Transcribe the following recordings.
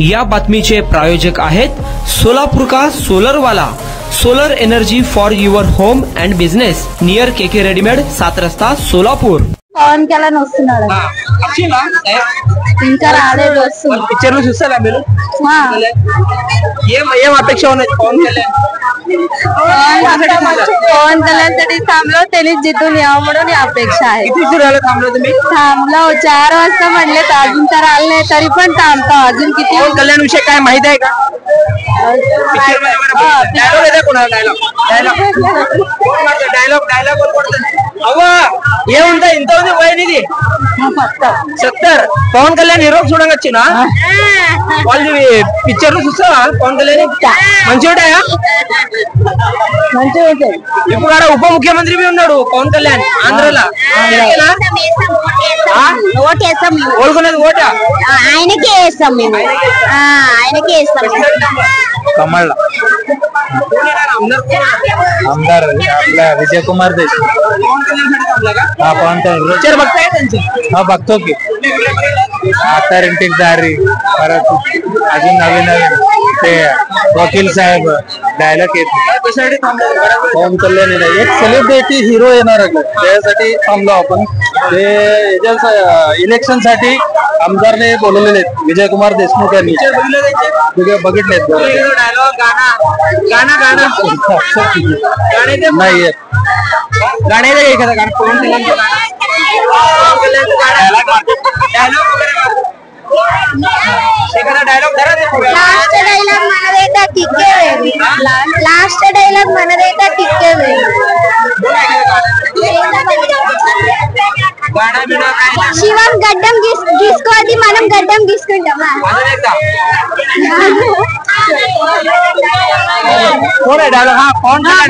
या बातमीचे प्रायोजक आहेत सोलापूर का सोलर वाला, solar energy for your home and business, near KK readymade, 7 रस्ता सोलापूर. పవన్ కళ్యాణ్ వస్తున్నాడు ఇంకా రాలేదు వస్తుంది పిక్చర్లు చూస్తారా మీరు? ఏం అపేక్ష ఉన్నది పవన్ కళ్యాణ్? पवन कल्याणसाठी थांबलो त्यांनी जिथून यावं म्हणून अपेक्षा आहे. किती उशीर झाला थांबलो तुम्ही? थांबलो 4 वाजता म्हणले अजून तर आले नाही तरी पण थांबतो अजून किती. पवन कल्याण विषय काय माहित आहे का? पिक्चर मध्ये डायलॉग येते कोणाला? डायलॉग अव्वा ఏముంటా ఇంత ఉంది వయనిది 70. పవన్ కళ్యాణ్ హీరో చూడంగచ్చునా వాళ్ళు పిక్చర్లు చూస్తావా? పవన్ కళ్యాణ్ మంచిగా ఉంటాయా? మంచిగా ఉంటాయి. ఇప్పుడు ఆడ ఉప ముఖ్యమంత్రి ఉన్నాడు పవన్ కళ్యాణ్ ఆంధ్రలో. ఓడుకున్నది ఓటా ఆయనకే వేస్తాం మేము, ఆయనకే వేస్తాం. कमळ आमदार आपला विजय कुमार देशमुख. हा पवन पिक्चर बघताय त्यांचे? हा बघतो की आता रेंटिंग दारी परत अजून नवीन ते वकील साहेब डायलॉग येत. पवन कल्याण एक सेलिब्रिटी हिरो येणार आहे त्यासाठी थांबलो आपण. ते इलेक्शन साठी आमदारने बोलवलेले विजय कुमार देशमुख यांनी बघितलेत. नाही येत गाण्याचं एखादं गाणं पवन कल्याणचं डायलॉग लास्ट डायलॉग म्हणत येता टिके वेळी, लास्ट डायलॉग म्हणत येता टिके वेळी. शिवम गड्डम गीసుకోది మనం గడ్డం గీసుకుంటామా? कोण आहे डायलॉग? हा पवन कल्याण.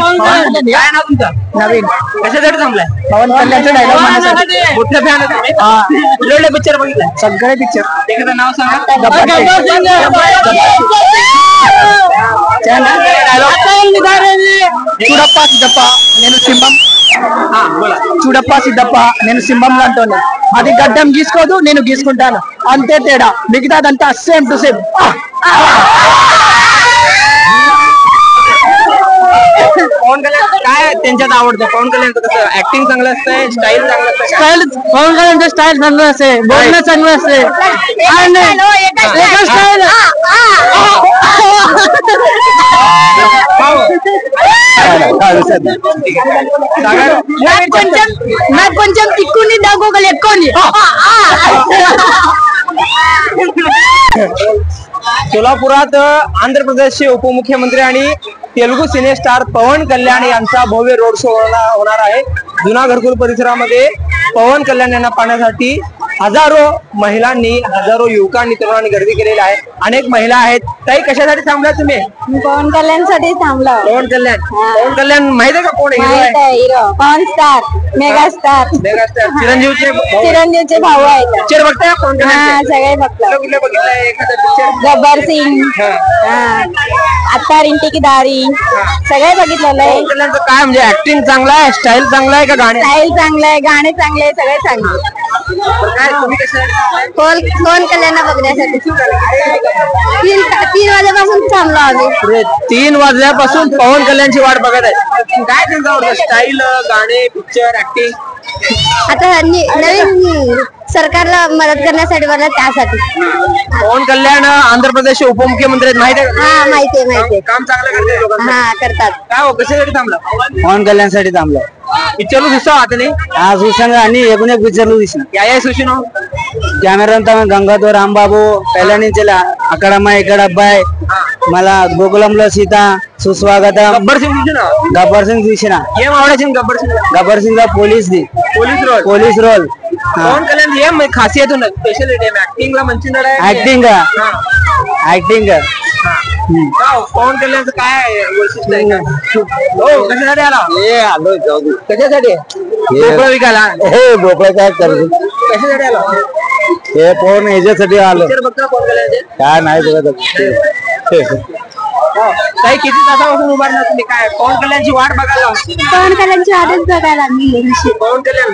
काय नाव तुमचं? नवीन. कशासाठी थांबलाय? पवन कल्याणचा डायलॉग म्हणण्यासाठी. मोठ्या फॅन आहे तुम्ही? कुठले पिक्चर बघितलाय? सगळे पिक्चर. एखादं नाव सांगा. చూడప్ప సిద్ధప్ప నేను సింహం. చూడప్ప సిద్ధప్ప నేను సింహం లాంటోని. అది గడ్డం గీసుకోదు నేను గీసుకుంటాను అంతే తేడా, మిగతాదంతా సేమ్ టు సేమ్. पवन कल्याण काय त्यांच्यात आवडतं? पवन कल्याणचं कसं ऍक्टिंग चांगलं असतंय, स्टाईल चांगलं असतं? स्टाईल पवन कल्याणचं स्टाईल चांगलं असते, बोलणं चांगलं असते. నాకు కొంచెం తిక్కుని దగ్గోగలు ఎక్కువని. सोलापुरात आंध्र प्रदेशचे उपमुख्यमंत्री आणि तेलुगू सिने स्टार पवन कल्याण यांचा भव्य रोड शो होणार आहे. जुना घरकुल परिसरामध्ये पवन कल्याण यांना पाहण्यासाठी हजारो महिलांनी, हजारो युवकांनी, तरुणांनी गर्दी केलेली आहे. अनेक महिला आहेत. ताई कशासाठी थांबला तुम्ही? पवन कल्याणसाठी थांबलो. पवन कल्याण माहिती आहे का कोण आहे? हिरो पवन स्टार, मेगा स्टार. चिरंजीवचे भाऊ आहेत. पिक्चर बघताय पवन कल्याण? सगळे बघतो. कुठले बघितलंय एखादा पिक्चर? गब्बर सिंग, आता रिंटी की दारी, सगळे बघितलेलं आहे. पवन कल्याणचं काय म्हणजे ऍक्टिंग चांगला आहे, स्टाईल चांगला आहे का गाणे? स्टाईल चांगलं आहे, गाणे चांगले आहे, सगळे चांगले. पवन कल्याण बघण्यासाठी 3 वाजल्यापासून थांबलो आम्ही. 3 वाजल्यापासून पवन कल्याणची वाट बघत आहे. काय त्यांचं आवडतं? स्टाईल, गाणे, पिक्चर, ऍक्टिंग? आता नवीन सरकारला मदत करण्यासाठी मला त्यासाठी. पवन कल्याण आंध्र प्रदेशचे उपमुख्यमंत्री आहेत, माहिती आहे? हा माहितीये. काम चांगलं करते लोकांना. हा करतात. काय हो, कशासाठी थांबला? पवन कल्याणसाठी थांबलो. పిక్చర్లు చూస్తావా అతని? చూసాను అన్ని ఏకునే పిక్చర్లు తీసిన. యా చూసినావు? కెమెరా గంగాతో రాంబాబు పెళ్ళ నుంచి అక్కడమ్మ ఇక్కడ అబ్బాయి, మళ్ళా గోకులంలో సీత, సుస్వాగతం. గబ్బర్ సింగ్ చూసినా? గబ్బర్ సింగ్ చూసిన. ఏం ఆవడచింది గబ్బర్ సింగ్? గబ్బర్ సింగ్ పోలీస్ ది, పోలీస్ రోల్. పవన్ కళ్యాణ్ ఏం ఖాసియత్ ఉన్నది, స్పెషాలిటీ యాక్టింగ్ లా మంచిగా? యాక్టింగ్ पवन कल्याणचं काय वैशिष्ट्य आहे? हो कशासाठी आला? कशासाठी? भोपळा विकायला? हे भोपळा काय करतो? कशासाठी आला? हे पवन ह्याच्यासाठी आलो. बघता पवन कल्याणचे? काय नाही बघत. काही किती तासापासून उभारणार तुम्ही? काय पवन कल्याणची वाट बघायला? पवन कल्याणची वाटच बघायला मी. पवन कल्याण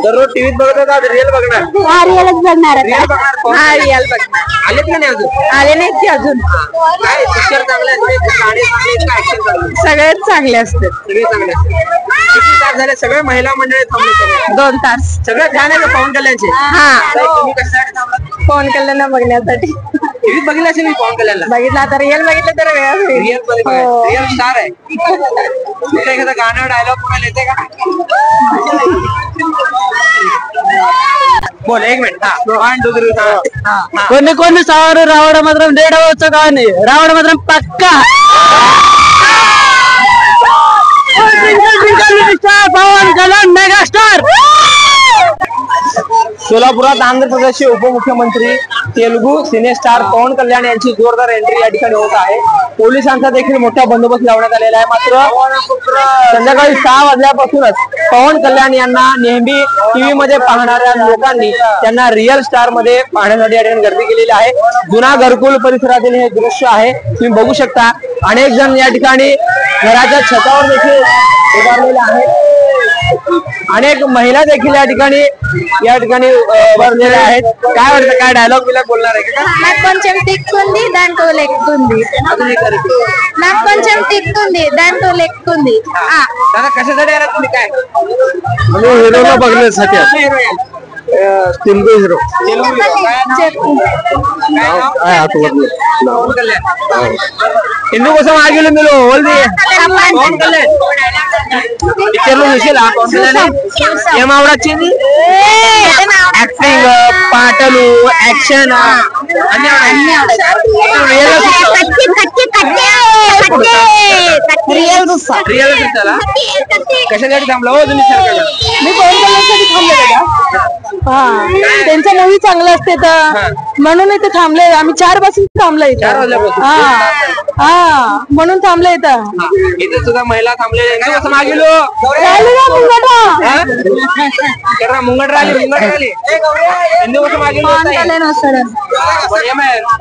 दररोज टीव्हीत बघत होता, रिअल बघणार? रिअलच बघणार रिअल बघणार? रिअल बघणार. आलेत का नाही अजून? आले नाहीत की अजून. काय पिक्चर चांगले असते, गाणे चांगले आहेत का ऍक्शन चांगले? सगळेच चांगले असतात. सगळे चांगले असते. किती तास झाले? सगळे महिला मंडळी थांबले सगळे? 2 तास. सगळे फॅन आहे पवन कल्याणचे? ताई, तुम्ही कशासाठी थांबलात? पवन कल्याण बघण्यासाठी. टीव्हीत बघितलं असेल मी पवन कल्याणला. बघितला तर रिअल बघितलं तर वेळ होईल. रिअल रिअल स्टार आहे. तुमच्या एखादा गाणं डायलॉग कोणाला येते का? बोल 1 मिनिट. 1 2 3 కొన్ని కొన్ని సార్లు రావడం మాత్రం లేడవచ్చు కానీ రావడం మాత్రం పక్కా पवन कल्याण मेगा स्टार. सोलापुरात आंध्र प्रदेशचे उपमुख्यमंत्री तेलुगू सिनेस्टार पवन कल्याण यांची जोरदार एंट्री या ठिकाणी होत आहे. पोलिसांचा देखील मोठा बंदोबस्त लावण्यात आलेला आहे. मात्र संध्याकाळी 6 वाजल्यापासूनच पवन कल्याण यांना नेहमी टीव्ही मध्ये पाहणाऱ्या लोकांनी त्यांना रिअल स्टार मध्ये पाहण्यासाठी या ठिकाणी गर्दी केलेली आहे. जुना घरकुल परिसरातील हे दृश्य आहे, तुम्ही बघू शकता. अनेक जण या ठिकाणी घराच्या छतावर देखील उभारलेले आहेत. अनेक महिला देखील या ठिकाणी उभारलेल्या आहेत. काय वाटतं, काय डायलॉग बिलॉग बोलणार आहे का? नागपंचम टिकतुंदी दांटो लेकतुंदी. नागपंचम टिकतुंदी दांटो लेकतुंदी. दादा कशासाठी आला तुम्ही? काय हिरोला बघण्यासाठी तेलुगू हिरो हिंदू కోసం ఆగిలు మీరు ఓల్ది పవన్ కళ్యాణ్ పిక్చర్లో చూసిలా పవన్ కళ్యాణ్ ఏం ఆవిడొచ్చింది? యాక్టింగ్, పాటలు, యాక్షన్ అన్ని रिअल दिसताला. कशासाठी थांबला हो तुम्ही? मी पवन कल्याणसाठी थांबले दादा. त्यांच्या मूवी चांगलं असते तर म्हणून इथे थांबले. आम्ही 4 पासून थांबलो इथे. 4 वाजल्यापासून? म्हणून थांबले इथं. इथे सुद्धा महिला थांबलेल्या हिंदू कसं मागिलो ముంగట రాలి हिंदू कसं मागिलो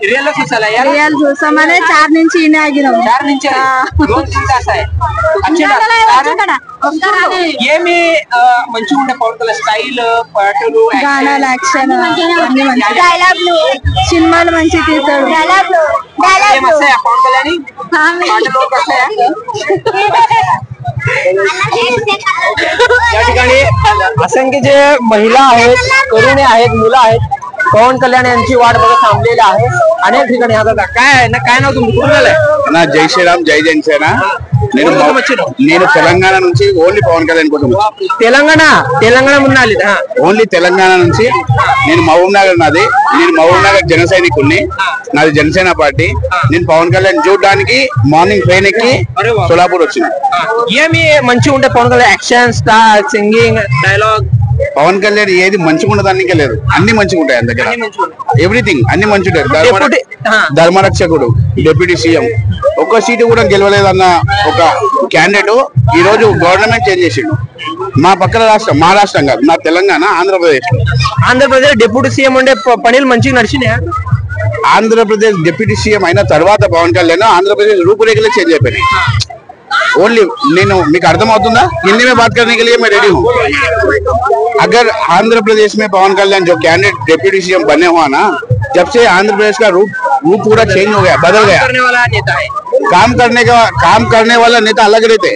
रिअल చూసాలా? రియల్ చూసామనే 4 నుంచి ఈయన ఆగినాం. 4 నుంచి 2 तास आहे. ఏమి మంచిగా ఉండే పవన్ కళ్యాణ్ స్టైల్, పాటలు, గానాలు, యాక్షన్ అన్ని మంచి. డైలాగ్లు, సినిమాలు మంచి తీస్తాడు. డైలాగ్లు వస్తాయా పవన్ కళ్యాణ్? पाटलो कसं आहे? या ठिकाणी असंख्य जे महिला आहेत, तरुणी आहेत, मुलं आहेत, पवन कल्याण यांची वाट बघत थांबलेले आहेत. अनेक ठिकाणी आता काय नाव तुमचं? कुठून आलंय? నా జై శ్రీరామ్ జై జనసేన. నేను తెలంగాణ నుంచి ఓన్లీ పవన్ కళ్యాణ్ కోసం తెలంగాణ ముందు ఓన్లీ తెలంగాణ నుంచి. నేను మహబూబ్ నగర్ నాది. నేను మహబూబ్ నగర్ జన సైనికుడిని. నాది జనసేన పార్టీ. నేను పవన్ కళ్యాణ్ చూడడానికి మార్నింగ్ ట్రైన్ ఎక్కి సోలాపూర్ వచ్చిన. ఏమి మంచిగా ఉంటే Pawan Kalyan? Action, star, singing, dialogue. Pawan Kalyan ఏది మంచిగా ఉండదానికే లేదు, అన్ని మంచిగా ఉంటాయి. ఆయన దగ్గర ఎవ్రీథింగ్ అన్ని మంచిగా ఉంటాయి. ధర్మరక్షకుడు, డిప్యూటీ సీఎం, ఒక్క సీటు కూడా గెలవలేదన్న ఒక క్యాండిడేట్ ఈ రోజు గవర్నమెంట్ చేంజ్ చేసిండు. మా పక్కన రాష్ట్రం, మా రాష్ట్రం కాదు, నా తెలంగాణ, ఆంధ్రప్రదేశ్ డిప్యూటీ సీఎం ఉండే పనులు మంచిగా నడిచినాయా? ఆంధ్రప్రదేశ్ డిప్యూటీ సీఎం అయిన తర్వాత పవన్ కళ్యాణ్ ఆంధ్రప్రదేశ్ రూపురేఖలే చేంజ్ అయిపోయినాయి. ओनली मैं अर्थमవుతుందా? हिंदी में बात करने के लिए मैं रेडी हूँ. अगर आंध्र प्रदेश में पवन कल्याण जो कैंडिडेट डिप्यूटी सीएम बने हुआ ना, जब से आंध्र प्रदेश का रूप पूरा चेंज हो गया, बदल गया. करने वाला नेता है. काम करने वाला नेता अलग रहते.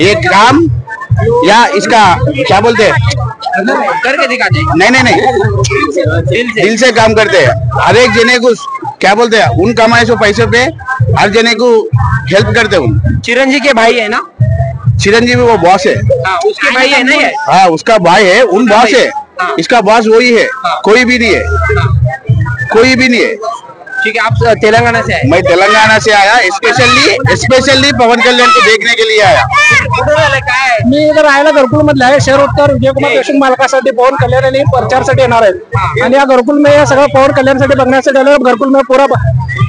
ये काम या इसका क्या बोलते हैं, करके दिखाते. नहीं दिल से काम करते हैं. हर एक जने को क्या बोलते हैं, उन कमाए सो पैसे पे हर जने को हेल्प करते हैं. चिरंजीवी के भाई है ना? चिरंजीवी वो बॉस है. उसके भाई है नहीं है? हाँ, उसका भाई है. उन बॉस है. इसका बॉस वही है, कोई भी नहीं है. ठीक है. आप तेलंगाना से आए? मैं तेलंगाना से आया. स्पेशली पवन कल्याण को देखने के लिए आया. मी इथं राहायला घरकुल मधले आहे. शहर उत्तर विजयकुमार देशमुख मालकासाठी पवन कल्याण यांनी प्रचारसाठी येणार आहेत. आणि या घरकुल में सगळं पवन कल्याणसाठी बघण्यासाठी आलं. घरकुल में पुरा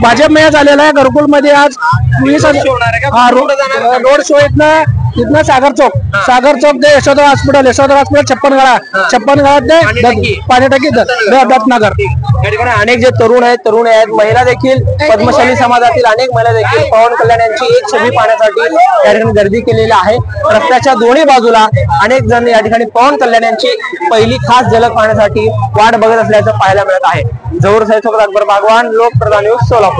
भाजप में झालेला आहे. घरकुल मध्ये आज 20 रोड शो इथनं इथनं सागर चौक ते यशोधर हॉस्पिटल 56 ते पाणी टाकी दत्तनगर. या ठिकाणी अनेक जे तरुण आहेत महिला देखील पद्मशाली समाजातील अनेक महिला देखील पवन कल्याण यांची एक छबी पाहण्यासाठी या ठिकाणी गर्दी केलेली आहे. रस्त्याच्या दोन्ही बाजूला अनेक जण या ठिकाणी पवन कल्याण यांची पहिली खास झलक पाहण्यासाठी वाट बघत असल्याचं पाहायला मिळत आहे. जवळ साहेब अकबर बागवान, लोकप्रधान न्यूज, सोलापूर.